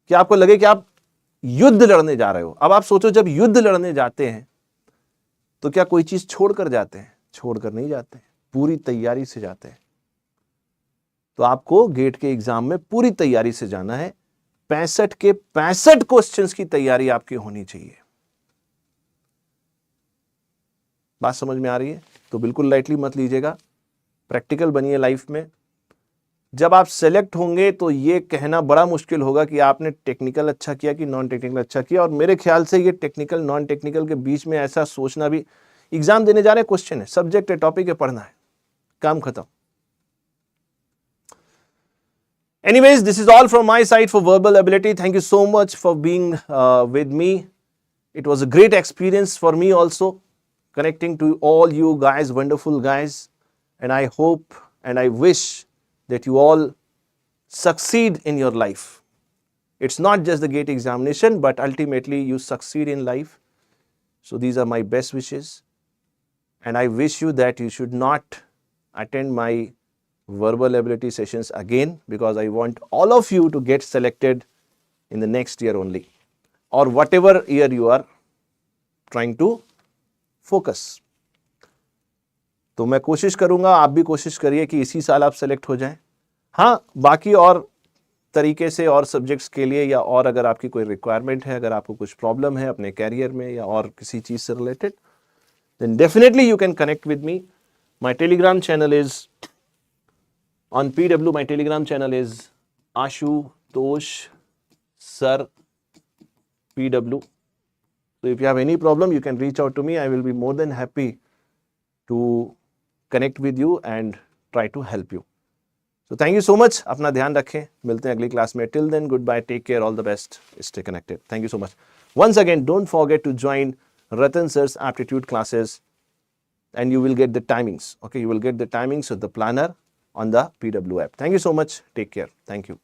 कि आपको लगे कि आप युद्ध लड़ने जा रहे हो. अब आप सोचो, जब युद्ध लड़ने जाते हैं तो क्या कोई चीज छोड़कर जाते हैं? छोड़कर नहीं जाते हैं, पूरी तैयारी से जाते हैं. तो आपको गेट के एग्जाम में पूरी तैयारी से जाना है. 65 के 65 क्वेश्चंस की तैयारी आपकी होनी चाहिए. बात समझ में आ रही है? तो बिल्कुल लाइटली मत लीजिएगा, प्रैक्टिकल बनिए लाइफ में. जब आप सेलेक्ट होंगे तो ये कहना बड़ा मुश्किल होगा कि आपने टेक्निकल अच्छा किया कि नॉन टेक्निकल अच्छा किया. और मेरे ख्याल से ये टेक्निकल नॉन टेक्निकल के बीच में ऐसा सोचना भी, एग्जाम देने जा रहे हैं, क्वेश्चन है, सब्जेक्ट है, टॉपिक है, पढ़ना है, काम खत्म. Anyways, this is all from my side for verbal ability. Thank you so much for being with me. It was a great experience for me also, connecting to all you guys, wonderful guys. And I hope and I wish that you all succeed in your life. It's not just the GATE examination, but ultimately you succeed in life. So these are my best wishes. And I wish you that you should not attend my verbal ability sessions again, because I want all of you to get selected in the next year only, or whatever year you are trying to focus. तो मैं कोशिश करूंगा, आप भी कोशिश करिए कि इसी साल आप सेलेक्ट हो जाएं. हाँ, बाकी और तरीके से और सब्जेक्ट्स के लिए, या और अगर आपकी कोई रिक्वायरमेंट है, अगर आपको कुछ प्रॉब्लम है अपने कैरियर में या और किसी चीज से related, then definitely you can connect with me. My Telegram channel is on PW. My Telegram channel is Ashutosh Sir PW. So if you have any problem, you can reach out to me. I will be more than happy to connect with you and try to help you. So thank you so much. अपना ध्यान रखें. मिलते हैं अगली class में. Till then, goodbye. Take care. All the best. Stay connected. Thank you so much. Once again, don't forget to join Ratan Sir's Aptitude classes, and you will get the timings. Okay, you will get the timings of the planner on the PW app. Thank you so much. Take care. Thank you.